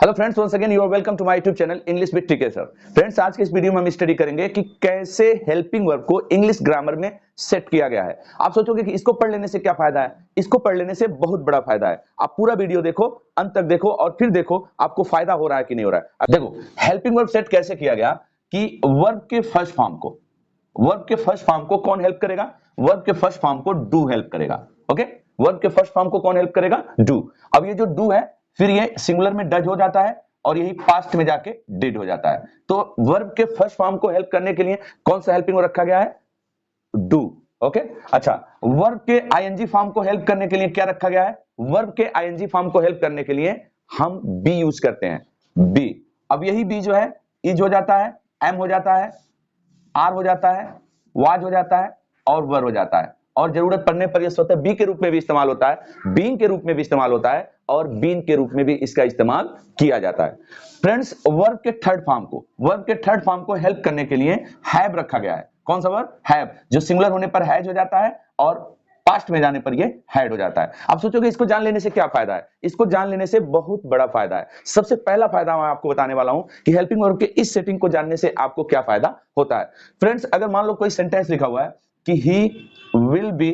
Hello friends, once again you are welcome to my YouTube channel English with TK sir. Friends, आज के इस video में हम study करेंगे कि कैसे हेल्पिंग वर्ब को इंग्लिश ग्रामर में सेट किया गया है। आप सोचोगे कि इसको पढ़ लेने से क्या फायदा है? इसको पढ़ लेने से बहुत बड़ा फायदा है। आप पूरा वीडियो देखो, अंत तक देखो और फिर देखो आपको फायदा हो रहा है कि नहीं हो रहा है। अब देखो हेल्पिंग वर्ब सेट कैसे किया गया कि वर्ब के फर्स्ट फॉर्म को कौन हेल्प करेगा? वर्ब के फर्स्ट फॉर्म को डू हेल्प करेगा। ओके, वर्ब के फर्स्ट फॉर्म को कौन हेल्प करेगा? डू। अब ये जो डू है फिर ये सिंगुलर में डज हो जाता है और यही पास्ट में जाके डिड हो जाता है। तो वर्ब के फर्स्ट फॉर्म को हेल्प करने के लिए कौन सा हेल्पिंग वर्ब रखा गया है? डू। ओके, अच्छा, वर्ब के आईएनजी फॉर्म को हेल्प करने के लिए क्या रखा गया है? वर्ब के आईएनजी फॉर्म को हेल्प करने के लिए हम बी यूज करते हैं, बी। अब यही बी जो है इज हो जाता है, एम हो जाता है, आर हो जाता है, वाज हो जाता है और वर हो जाता है। और जरूरत पड़ने पर यह स्वतः बी के रूप में भी इस्तेमाल होता है, बीइंग के रूप में भी इस्तेमाल होता है और बीन के रूप में भी इसका इस्तेमाल किया जाता है। फ्रेंड्स, वर्ब के थर्ड फॉर्म को हेल्प करने के लिए हैव रखा गया है। कौन सा वर्ब? हैव, जो सिंगुलर होने पर हैज हो जाता है और पास्ट में जाने पर ये हैड हो जाता है। आप सोचोगे इसको जान लेने से क्या फायदा है? इसको जान लेने से बहुत बड़ा फायदा है। सबसे पहला फायदा मैं आपको बताने वाला हूं कि हेल्पिंग वर्ब के इस सेटिंग को जानने से आपको क्या फायदा होता है। फ्रेंड्स, अगर मान लो कोई सेंटेंस लिखा हुआ है कि he will be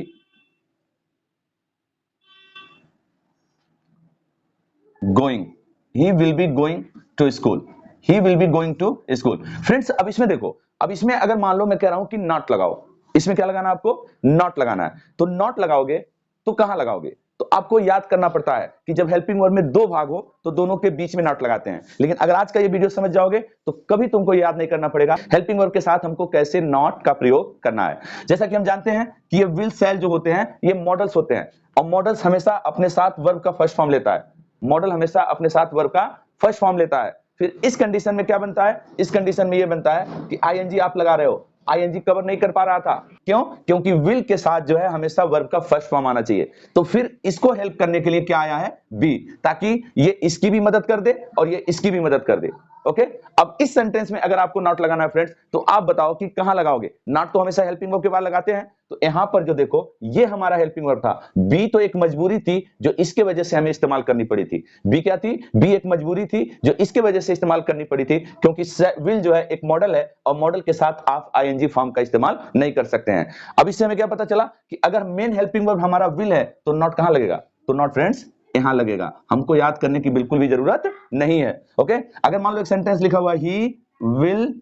going to school, he will be going to school. Friends, अब इसमें देखो, अब इसमें अगर मान लो मैं कह रहा हूं कि नॉट लगाओ, इसमें क्या लगाना है आपको? नॉट लगाना है। तो नॉट लगाओगे तो कहां लगाओगे? तो आपको याद करना पड़ता है कि जब हेल्पिंग वर्ब में दो भाग हो तो दोनों के बीच में नॉट लगाते हैं। लेकिन अगर आज का ये वीडियो समझ जाओगे तो कभी तुमको याद नहीं करना पड़ेगा हेल्पिंग वर्ब के साथ हमको कैसे नॉट का प्रयोग करना है। जैसा कि हम जानते हैं कि ये विल सेल जो होते हैं ये मॉडल्स होते हैं और मॉडल्स हमेशा अपने साथ वर्ब का फर्स्ट फॉर्म लेता है। मॉडल हमेशा अपने साथ वर्ब का फर्स्ट फॉर्म लेता है। फिर इस कंडीशन में क्या बनता है? इस कंडीशन में ये बनता है कि आईएनजी आप लगा रहे हो, आईएनजी कवर नहीं कर पा रहा था। क्यों? क्योंकि विल के साथ जो है हमेशा वर्ब का फर्स्ट फॉर्म आना चाहिए। तो फिर इसको हेल्प करने के लिए क्या आया है? बी, ताकि ये इसकी भी मदद कर दे और ये इसकी भी मदद कर दे। ओके, अब इस सेंटेंस में अगर आपको नॉट लगाना है फ्रेंड्स, तो आप बताओ कि कहां लगाओगे? नॉट तो हमेशा हेल्पिंग वर्ब के बाद लगाते हैं। तो यहां पर जो देखो ये हमारा हेल्पिंग वर्ब था, बी तो एक मजबूरी थी जो इसके वजह से हमें इस्तेमाल करनी पड़ी थी। बी क्या थी? बी एक मजबूरी थी जो इसके वजह से इस्तेमाल करनी पड़ी थी, क्योंकि विल जो है एक मॉडल है और मॉडल के साथ आप आईएनजी फॉर्म का इस्तेमाल नहीं कर सकते हैं। अब इससे हमें क्या पता चला कि अगर मेन हेल्पिंग वर्ब हमारा विल है तो नॉट कहां लगेगा? तो नॉट फ्रेंड्स यहां लगेगा। हमको याद करने की बिल्कुल भी जरूरत नहीं है। ओके, अगर मान लो एक सेंटेंस लिखा हुआ he will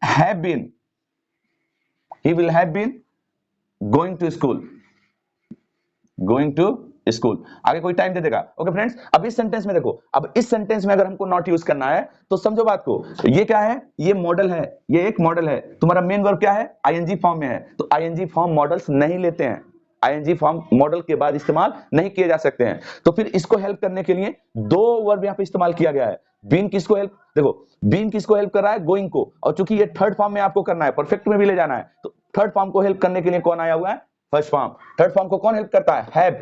have been going to school, आगे कोई टाइम दे देगा। ओके फ्रेंड्स, अब इस सेंटेंस में देखो, अब इस सेंटेंस में अगर हमको नॉट यूज करना है तो समझो बात को, ये क्या है? ये मॉडल है, ये एक मॉडल है। तुम्हारा मेन वर्ब क्या है? आईएनजी फॉर्म में है। तो आईएनजी फॉर्म मॉडल्स नहीं लेते हैं, आईएनजी फॉर्म मॉडल के बाद इस्तेमाल नहीं किए जा सकते हैं। तो फिर इसको हेल्प करने के लिए दो वर्ब यहां पे इस्तेमाल किया गया है। बीन किसको हेल्प, देखो बीन किसको हेल्प कर रहा है? गोइंग को। और चूंकि ये थर्ड फॉर्म में आपको करना है, परफेक्ट में भी ले जाना है, तो थर्ड फॉर्म को हेल्प करने के लिए कौन आया हुआ है? First form. थर्ड फॉर्म को कौन हेल्प करता है? हैव।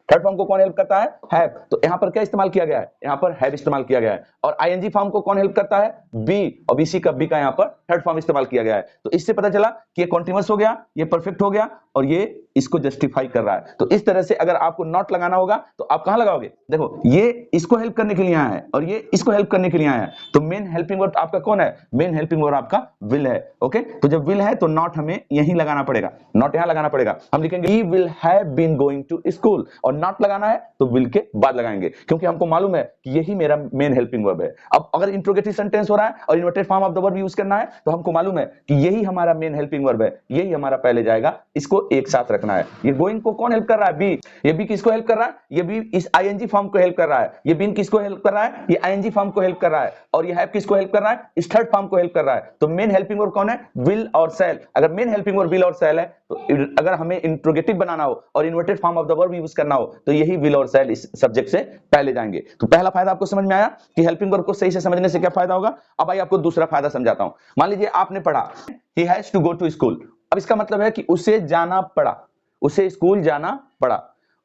थर्ड फॉर्म को कौन हेल्प करता है? हैव। तो यहां पर क्या इस्तेमाल किया गया है? यहां पर हैव इस्तेमाल किया गया है। और आईएनजी फॉर्म को कौन हेल्प करता है? बी। और बीसी का बी का यहां पर थर्ड फॉर्म इस्तेमाल किया गया है। तो इससे पता चला कि ये कॉन्टिन्यूअस हो गया, ये परफेक्ट हो गया और ये इसको जस्टिफाई कर रहा है। तो इस तरह से अगर आपको नॉट लगाना होगा तो आप कहां लगाओगे? देखो ये इसको हेल्प करने के लिए आया है और ये इसको हेल्प करने के लिए आया है। तो मेन हेल्पिंग वर्ब आपका कौन है? मेन हेल्पिंग वर्ब आपका विल है। ओके, तो जब विल है तो नॉट हमें यहीं लगाना पड़ेगा, नॉट यहां लगाना पड़ेगा। हम लिखेंगे he will have been going to school और नॉट लगाना है तो विल के बाद लगाएंगे, क्योंकि हमको मालूम है कि यही मेरा मेन हेल्पिंग वर्ब है। अब अगर इंट्रोगेटिव सेंटेंस हो रहा है और inverted form of the verb use करना है तो हमको मालूम है कि यही हमारा मेन हेल्पिंग वर्ब है, यही हमारा पहले जाएगा, इसको एक साथ रखना है। ये गोइंग को कौन हेल्प कर रहा है? बी। ये बी किसको हेल्प कर रहा है? ये बी इस आईएनजी फॉर्म को हेल्प कर रहा है। ये बीन किसको हेल्प कर रहा है? ये आईएनजी फॉर्म को हेल्प कर रहा है। और ये हैव किसको हेल्प कर रहा है? इस थर्ड फॉर्म को हेल्प कर रहा है। तो मेन हेल्पिंग वर्ब कौन है? विल और सेल। अगर मेन हेल्पिंग वर्ब विल और सेल है तो अगर हमें इंट्रोगेटिव बनाना हो और inverted form of the verb use करना हो तो यही विल और सेल इस सब्जेक्ट से पहले जाएंगे। तो पहला फायदा आपको समझ में आया कि हेल्पिंग वर्ब को सही से समझने से क्या फायदा होगा। अब आइए आपको दूसरा फायदा समझाता हूं। मान लीजिए आपने पढ़ा he has to go to school. अब इसका मतलब है कि उसे जाना पड़ा, उसे स्कूल जाना पड़ा।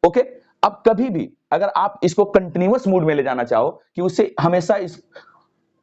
ओके, अब कभी भी अगर आप इसको कंटिन्यूअस मूड में ले जाना चाहो कि उसे हमेशा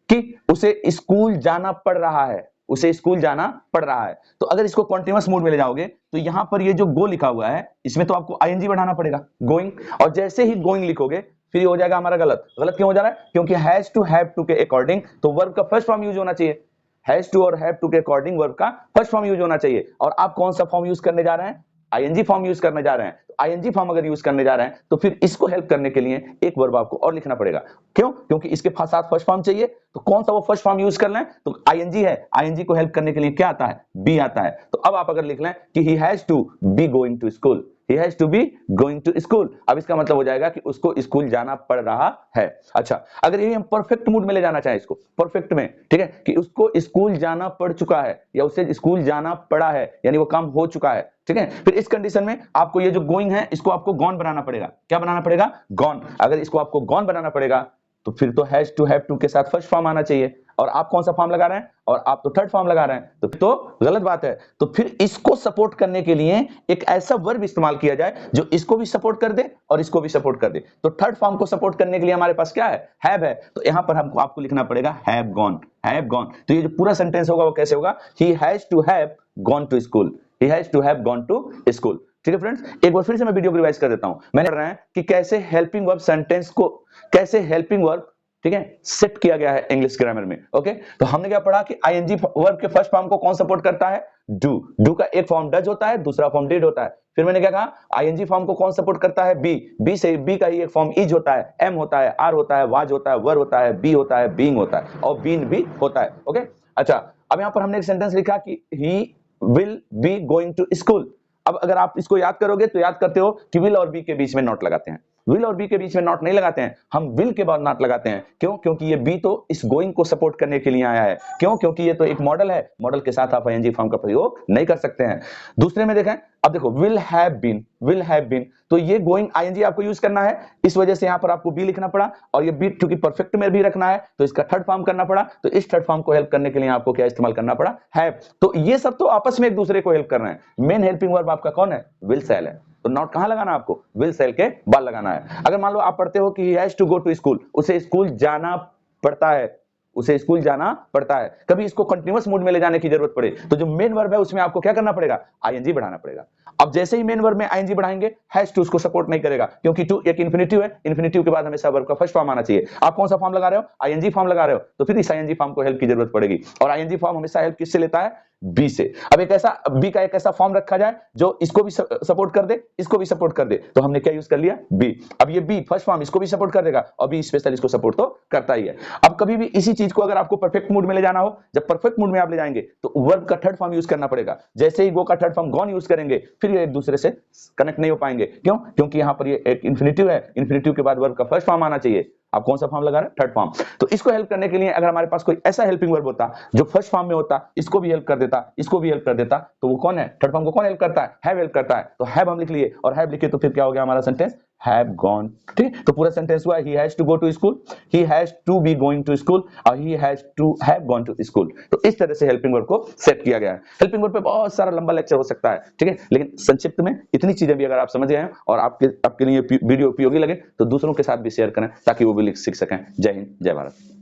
कि उसे स्कूल जाना पड़ रहा है, उसे स्कूल जाना पड़ रहा है, तो अगर इसको कॉन्टिन्यूअस मूड में ले जाओगे तो यहां पर ये जो गो लिखा हुआ है इसमें तो आपको आईएनजी बढ़ाना पड़ेगा, गोइंग। और जैसे ही गोइंग लिखोगे फिर ये हो जाएगा हमारा गलत। गलत क्यों हो जा रहा है? क्योंकि हैज टू, हैव टू के अकॉर्डिंग, तो वर्ब का फर्स्ट फॉर्म यूज होना चाहिए। हैज टू और हैव टू के अकॉर्डिंग वर्ब का फर्स्ट फॉर्म यूज होना चाहिए। और आप कौन सा फॉर्म यूज करने जा रहे हैं? आईएनजी फॉर्म यूज करने जा रहे हैं। तो आईएनजी फॉर्म अगर यूज करने जा रहे हैं तो फिर इसको हेल्प करने के लिए एक वर्ब आपको और लिखना पड़ेगा। क्यों? क्योंकि इसके साथ फर्स्ट फॉर्म चाहिए। तो कौन सा वो फर्स्ट फॉर्म यूज कर लें? तो आईएनजी है, आईएनजी को हेल्प करने के लिए क्या आता है? बी आता है। तो अब आप अगर लिख लें कि he has to be going to school, he has to be going to school, अब इसका मतलब हो जाएगा कि उसको स्कूल जाना पड़ रहा है। अच्छा, अगर ये हम परफेक्ट मूड में ले जाना चाहें इसको, परफेक्ट में, ठीक है, कि उसको स्कूल जाना पड़ चुका है या उसे स्कूल जाना पड़ा है, यानी वो काम हो चुका है, ठीक है, फिर इस कंडीशन में आपको ये जो गोइंग है इसको आपको गॉन बनाना पड़ेगा। क्या बनाना पड़ेगा? गॉन। अगर इसको आपको गॉन बनाना पड़ेगा तो फिर तो हैज टू, हैव टू के साथ फर्स्ट फॉर्म आना चाहिए, और आप कौन सा फॉर्म लगा रहे हैं? और आप तो थर्ड फॉर्म लगा रहे हैं, तो गलत बात है। तो फिर इसको सपोर्ट करने के लिए एक ऐसा वर्ब इस्तेमाल किया जाए जो इसको भी सपोर्ट कर दे और इसको भी सपोर्ट कर दे। तो थर्ड फॉर्म को सपोर्ट करने के लिए हमारे पास क्या है? हैव है। तो यहां पर हमको आपको लिखना पड़ेगा हैव गॉन, हैव गॉन। तो ये जो पूरा सेंटेंस होगा वो कैसे होगा? He has to have gone to school, he has to have gone to school. ठीक है फ्रेंड्स, एक बार फिर से मैं वीडियो को रिवाइज कर देता हूं। मैंने पढ़ रहा है कि कैसे हेल्पिंग वर्ब सेंटेंस को, कैसे हेल्पिंग वर्ब, ठीक है, सेट किया गया है इंग्लिश ग्रामर में। ओके, तो हमने क्या पढ़ा कि आईएनजी वर्ब के फर्स्ट फॉर्म को कौन सपोर्ट करता है? डू। डू का एक फॉर्म डज होता है, दूसरा फॉर्म डिड होता है। फिर मैंने क्या कहा? आईएनजी फॉर्म को कौन सपोर्ट करता है? बी। बी से बी का ही एक फॉर्म इज होता है, एम होता है, आर होता है, वाज होता है, वर होता है, बी होता है, बीइंग होता है, और बीन भी होता है। ओके, अच्छा, अब यहां पर हमने एक सेंटेंस लिखा कि he will be going to school. अब अगर आप इसको याद करोगे तो याद करते हो कि विल और बी के बीच में नॉट लगाते हैं। विल और बी के बीच में नॉट नहीं लगाते हैं, हम विल के बाद नॉट लगाते हैं। क्यों? क्योंकि ये बी तो इस गोइंग को सपोर्ट करने के लिए आया है। क्यों? क्योंकि ये तो एक मॉडल है, मॉडल के साथ आप आईएनजी फॉर्म का प्रयोग नहीं कर सकते हैं। दूसरे में देखें, अब देखो will have been, will have been, तो ये गोइंग आईएनजी आपको यूज करना है, इस वजह से यहां पर आपको बी लिखना पड़ा, और ये बी क्योंकि परफेक्ट में भी रखना है तो इसका थर्ड फॉर्म करना पड़ा। तो इस थर्ड फॉर्म को हेल्प करने के लिए आपको क्या इस्तेमाल करना पड़ा? हैव। तो ये सब तो आपस में एक दूसरे को हेल्प कर रहे हैं। मेन हेल्पिंग वर्ब आपका कौन है? विल सेल है। तो नॉट कहां लगाना है आपको? विल सेल के बाद लगाना है। अगर मान लो आप पढ़ते हो कि he has to go to school, उसे स्कूल जाना पड़ता है, उसे स्कूल जाना पड़ता है, कभी इसको कंटीन्यूअस मूड में ले जाने की जरूरत पड़े तो जो मेन वर्ब है उसमें आपको क्या करना पड़ेगा? आईएनजी बढ़ाना पड़ेगा। अब जैसे ही मेन वर्ब में आईएनजी बढ़ाएंगे, हैज टू उसको सपोर्ट नहीं करेगा, क्योंकि टू एक इंफिनिटिव है, इंफिनिटिव के बाद हमेशा वर्ब का फर्स्ट फॉर्म आना चाहिए। आप कौन सा फॉर्म लगा रहे हो? आईएनजी फॉर्म लगा रहे हो, तो फिर इस आईएनजी फॉर्म को हेल्प की जरूरत पड़ेगी। और आईएनजी फॉर्म हमेशा हेल्प किससे लेता है? बी से। अब एक ऐसा बी का एक ऐसा फॉर्म रखा जाए जो इसको भी सपोर्ट कर दे, इसको भी सपोर्ट कर दे, तो हमने क्या यूज कर लिया? बी। अब ये बी फर्स्ट फॉर्म इसको भी सपोर्ट कर देगा और बी स्पेशल इसको सपोर्ट तो करता ही है। अब कभी भी इसी चीज को अगर आपको परफेक्ट मूड में ले जाना हो, जब परफेक्ट मूड में आप ले जाएंगे तो वर्ब का थर्ड फॉर्म यूज करना पड़ेगा। जैसे ही गो का थर्ड फॉर्म गॉन यूज करेंगे, फिर ये एक दूसरे से कनेक्ट नहीं हो पाएंगे। क्यों? क्योंकि यहां पर ये एक इंफिनिटिव है, इंफिनिटिव के बाद वर्ब का फर्स्ट फॉर्म आना चाहिए। आप कौन सा फॉर्म लगा रहे हैं? Third form. तो इसको हेल्प करने के लिए अगर हमारे पास कोई ऐसा हेल्पिंग वर्ब होता जो फर्स्ट फॉर्म में होता, इसको भी हेल्प कर देता, इसको भी हेल्प कर देता, तो वो कौन है? थर्ड फॉर्म को कौन हेल्प करता है? हैव हेल्प करता है। तो हैव हम लिख लिए, और हैव लिखे तो फिर क्या हो गया हमारा सेंटेंस? Have gone. ठीक, तो पूरा सेंटेंस हुआ he has to go to school, he has to be going to school, और he has to have gone to school. तो इस तरह से हेल्पिंग वर्ब को सेट किया गया है। हेल्पिंग वर्ब पे बहुत सारा लंबा लेक्चर हो सकता है, ठीक है, लेकिन संक्षिप्त में इतनी चीजें भी अगर आप समझ गए हैं और आपके लिए वीडियो उपयोगी लगे तो दूसरों के साथ भी शेयर करें ताकि वो भी सीख सकें। जय हिंद, जय भारत।